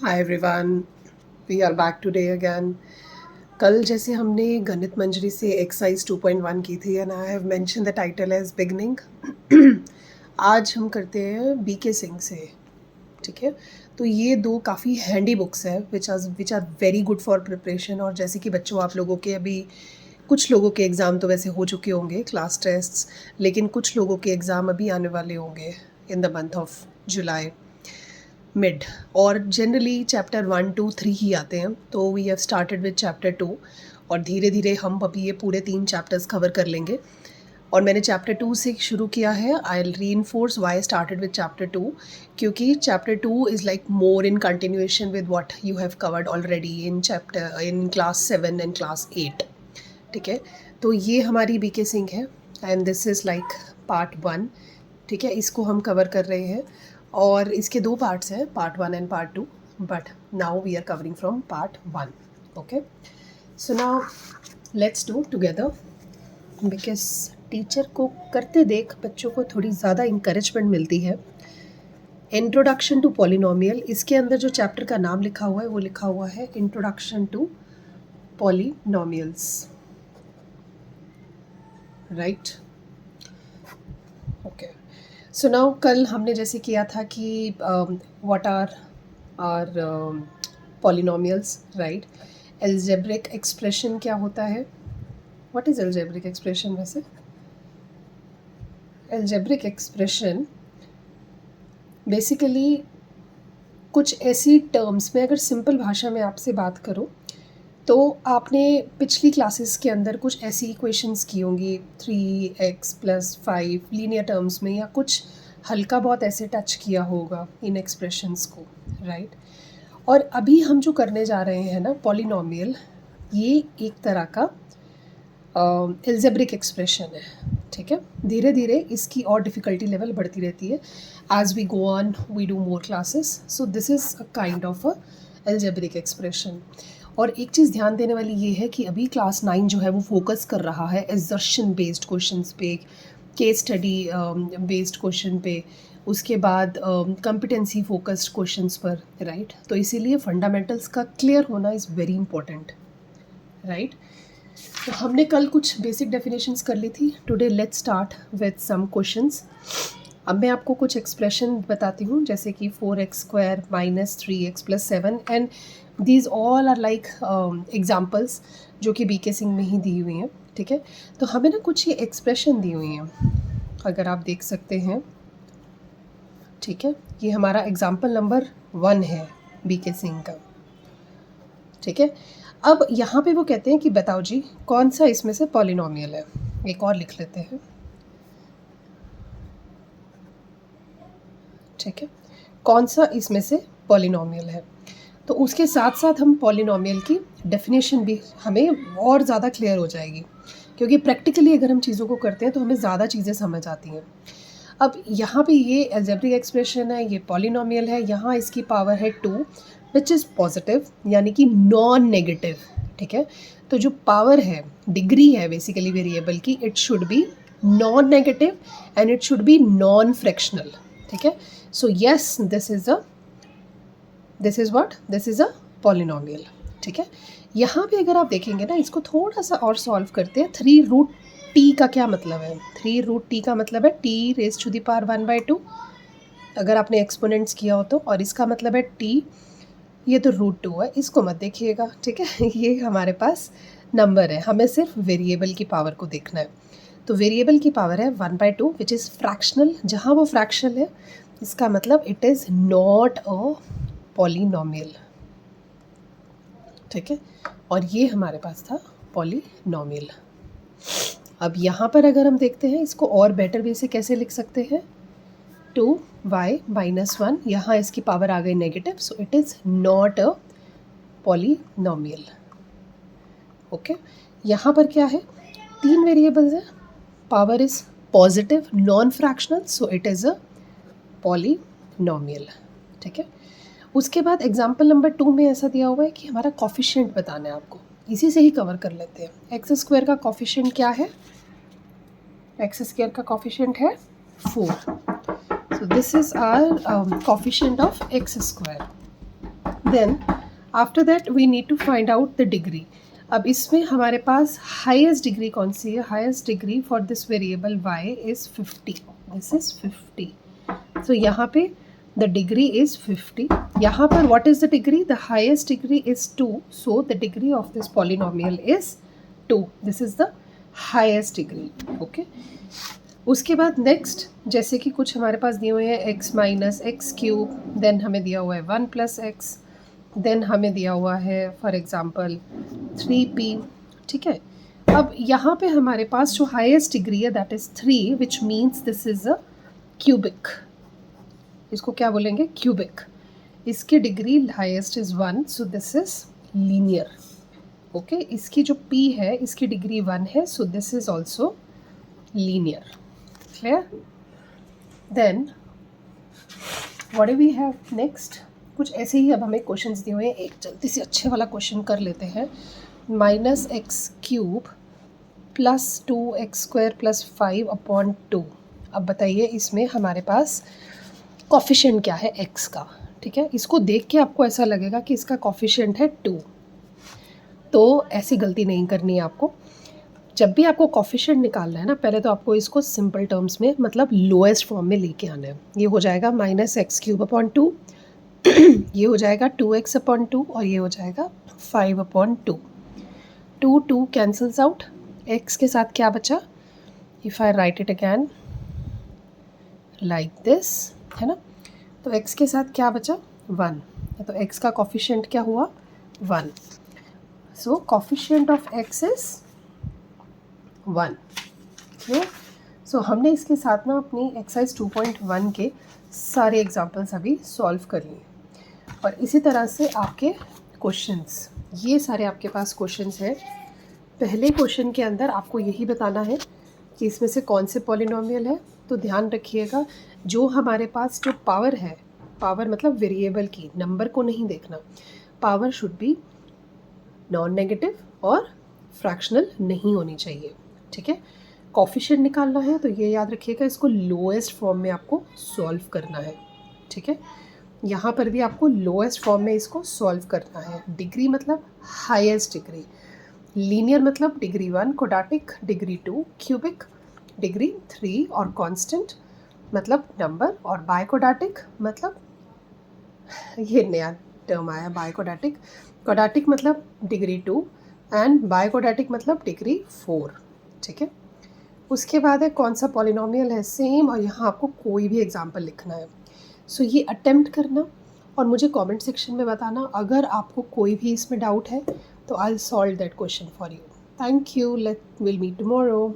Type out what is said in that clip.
Hi everyone, we are back today again. कल जैसे हमने गणित मंजरी से एक्सरसाइज 2.1 की थी and I have mention the title as beginning. आज हम करते हैं बीके सिंह से। ठीक है, तो ये दो काफ़ी हैंडी बुक्स है which are very good for preparation. और जैसे कि बच्चों, आप लोगों के अभी कुछ लोगों के एग्ज़ाम तो वैसे हो चुके होंगे, क्लास टेस्ट्स, लेकिन कुछ लोगों के एग्ज़ाम अभी आने वाले होंगे in the month of July mid. और जनरली चैप्टर 1, 2, 3 ही आते हैं, तो we have started with chapter 2 और धीरे धीरे हम अभी ये पूरे 3 चैप्टर्स कवर कर लेंगे। और मैंने चैप्टर 2 से शुरू किया है। I will reinforce why I started with chapter 2, क्योंकि chapter 2 is like more in continuation with what you have covered already in class 7 and class 8। ठीक है, तो ये हमारी बीके सिंह है and this is like part 1। ठीक है, इसको हम कवर कर रहे हैं और इसके 2 पार्ट्स हैं, part 1 and part 2, but now we are covering from part 1। Okay, so now let's do together, because teacher को करते देख बच्चों को थोड़ी ज़्यादा इंकरेजमेंट मिलती है। इंट्रोडक्शन टू पॉलिनोमियल, इसके अंदर जो चैप्टर का नाम लिखा हुआ है वो लिखा हुआ है introduction to polynomials, right. Okay, so now कल हमने जैसे किया था कि what are polynomials, right. Algebraic expression क्या होता है? What is algebraic expression? वैसे एल्जेब्रिक एक्सप्रेशन बेसिकली कुछ ऐसी टर्म्स में, अगर सिंपल भाषा में आपसे बात करूं तो आपने पिछली क्लासेस के अंदर कुछ ऐसी इक्वेशंस की होंगी 3x + 5 लीनियर टर्म्स में, या कुछ हल्का बहुत ऐसे टच किया होगा इन एक्सप्रेशंस को, राइट। और अभी हम जो करने जा रहे हैं ना पॉलिनोमियल, ये एक तरह का एल्जेब्रिक एक्सप्रेशन है। ठीक है, धीरे धीरे इसकी और डिफ़िकल्टी लेवल बढ़ती रहती है as we go on, we do more classes. So this is a kind of a algebraic expression. और एक चीज़ ध्यान देने वाली ये है कि अभी क्लास 9 जो है वो फोकस कर रहा है एजर्शन बेस्ड क्वेश्चंस पे, केस स्टडी बेस्ड क्वेश्चन पे, उसके बाद कॉम्पिटेंसी फोकस्ड क्वेश्चंस पर, राइट। तो इसीलिए फंडामेंटल्स का क्लियर होना इज़ वेरी इंपॉर्टेंट, राइट। तो हमने कल कुछ बेसिक डेफिनेशंस कर ली थी। Today let's start with some questions. अब मैं आपको कुछ एक्सप्रेशन बताती हूँ, जैसे कि 4x² - 3x + 7, and these all are like examples जो कि बीके सिंह में ही दी हुई हैं। ठीक है, तो हमें ना कुछ ये एक्सप्रेशन दी हुई हैं, अगर आप देख सकते हैं। ठीक है, ये हमारा एग्जाम्पल नंबर 1 है बीके सिंह का। ठीक है, अब यहाँ पे वो कहते हैं कि बताओ जी कौन सा इसमें से पॉलिनोमियल है। एक और लिख लेते हैं। ठीक है, कौन सा इसमें से पॉलिनोमियल है। तो उसके साथ साथ हम पॉलिनोमियल की डेफिनेशन भी हमें और ज़्यादा क्लियर हो जाएगी, क्योंकि प्रैक्टिकली अगर हम चीज़ों को करते हैं तो हमें ज़्यादा चीज़ें समझ आती हैं। अब यहाँ पे ये एल्जेब्रिक एक्सप्रेशन है, ये पॉलिनोमियल है, यहाँ इसकी पावर है 2 विच इज़ पॉजिटिव, यानी कि नॉन नेगेटिव। ठीक है, तो जो पावर है, डिग्री है बेसिकली वेरिएबल की, it should be non negative and it should be non fractional. ठीक है, so yes, this is a polynomial. ठीक है, यहाँ पे अगर आप देखेंगे ना, इसको थोड़ा सा और सॉल्व करते हैं। 3√t का क्या मतलब है? 3√t का मतलब है t⁻1/2, अगर आपने एक्सपोनेंट्स किया हो तो। और इसका मतलब है t, ये तो √2 है, इसको मत देखिएगा। ठीक है, ये हमारे पास नंबर है, हमें सिर्फ वेरिएबल की पावर को देखना है। तो वेरिएबल की पावर है 1/2 विच इज़ फ्रैक्शनल। जहाँ वो फ्रैक्शनल है, इसका मतलब it is not a polynomial. ठीक है, और ये हमारे पास था पॉलिनोमियल। अब यहाँ पर अगर हम देखते हैं इसको और बेटर वे से कैसे लिख सकते हैं, 2y - 1, यहाँ इसकी पावर आ गई negative, so it is not a polynomial. Okay, यहाँ पर क्या है, 3 वेरिएबल्स हैं, power is positive, non fractional, so it is a polynomial. ठीक है, उसके बाद एग्जाम्पल नंबर 2 में ऐसा दिया हुआ है कि हमारा कॉफिशिएंट बताना है आपको। इसी से ही कवर कर लेते हैं। x² का कॉफिशिएंट क्या है? x² का कॉफिशिएंट है 4। So this is our coefficient of x²। Then after that we need to find out the degree. अब इसमें हमारे पास हाईएस्ट डिग्री कौन सी है? Highest degree for this variable y is 50. This is 50. So यहाँ पे द डिग्री इज़ 50. यहाँ पर what is the degree? The highest degree is 2. So the degree of this polynomial is 2. This is the highest degree. Okay. उसके बाद next, जैसे कि कुछ हमारे पास दिए हुए हैं x minus x cube, then हमें दिया हुआ है 1 प्लस एक्स, देन हमें दिया हुआ है फॉर एग्जांपल 3p. ठीक है. अब यहाँ पे हमारे पास जो हाईएस्ट डिग्री है that is 3, which means this is a cubic. इसको क्या बोलेंगे? क्यूबिक. इसकी degree highest is 1, so this is linear. Okay. इसकी जो p है इसकी डिग्री 1 है, so this is also linear. Clear? Then what do we have next? कुछ ऐसे ही अब हमें क्वेश्चंस दिए हुए हैं. एक जल्दी से अच्छे वाला क्वेश्चन कर लेते हैं. Minus x cube plus 2x² plus 5/2. अब बताइए इसमें हमारे पास कॉफिशिएंट क्या है x का. ठीक है. इसको देख के आपको ऐसा लगेगा कि इसका कॉफिशिएंट है 2, तो ऐसी गलती नहीं करनी है आपको. जब भी आपको कॉफिशिएंट निकालना है ना, पहले तो आपको इसको सिंपल टर्म्स में मतलब लोएस्ट फॉर्म में लेके आना है. ये हो जाएगा -x³ 2, ये हो जाएगा 2x/2 और ये हो जाएगा 5/2. 2 कैंसल्स आउट. x के साथ क्या बचा? If I right it again like this, है ना, तो x के साथ क्या बचा? 1. तो x का कॉफिशिएंट क्या हुआ? 1. So coefficient of x is 1. Clear? So हमने इसके साथ ना अपनी एक्सरसाइज 2.1 के सारे एग्जाम्पल्स अभी सॉल्व कर लिए. और इसी तरह से आपके क्वेश्चंस, ये सारे आपके पास क्वेश्चंस हैं. पहले क्वेश्चन के अंदर आपको यही बताना है कि इसमें से कौन से पॉलिनोमियल है. तो ध्यान रखिएगा, जो हमारे पास जो पावर है, पावर मतलब वेरिएबल की, नंबर को नहीं देखना. Power should be non negative और फ्रैक्शनल नहीं होनी चाहिए. ठीक है. कॉफिशिएंट निकालना है तो ये याद रखिएगा, इसको लोएस्ट फॉर्म में आपको सॉल्व करना है. ठीक है. यहाँ पर भी आपको लोएस्ट फॉर्म में इसको सॉल्व करना है. डिग्री मतलब हाईएस्ट डिग्री, लीनियर मतलब degree 1, quadratic degree 2, cubic degree 3 और कांस्टेंट मतलब नंबर, और बायक्वाड्रेटिक मतलब ये नया टर्म आया बायक्वाड्रेटिक. क्वाड्रेटिक मतलब डिग्री 2 एंड बायक्वाड्रेटिक मतलब डिग्री 4. ठीक है. उसके बाद है कौन सा पॉलिनोमियल है, सेम, और यहाँ आपको कोई भी एग्जांपल लिखना है. सो ये अटेम्प्ट करना और मुझे कमेंट सेक्शन में बताना. अगर आपको कोई भी इसमें डाउट है तो I will solve that question for you. Thank you. Will meet tomorrow.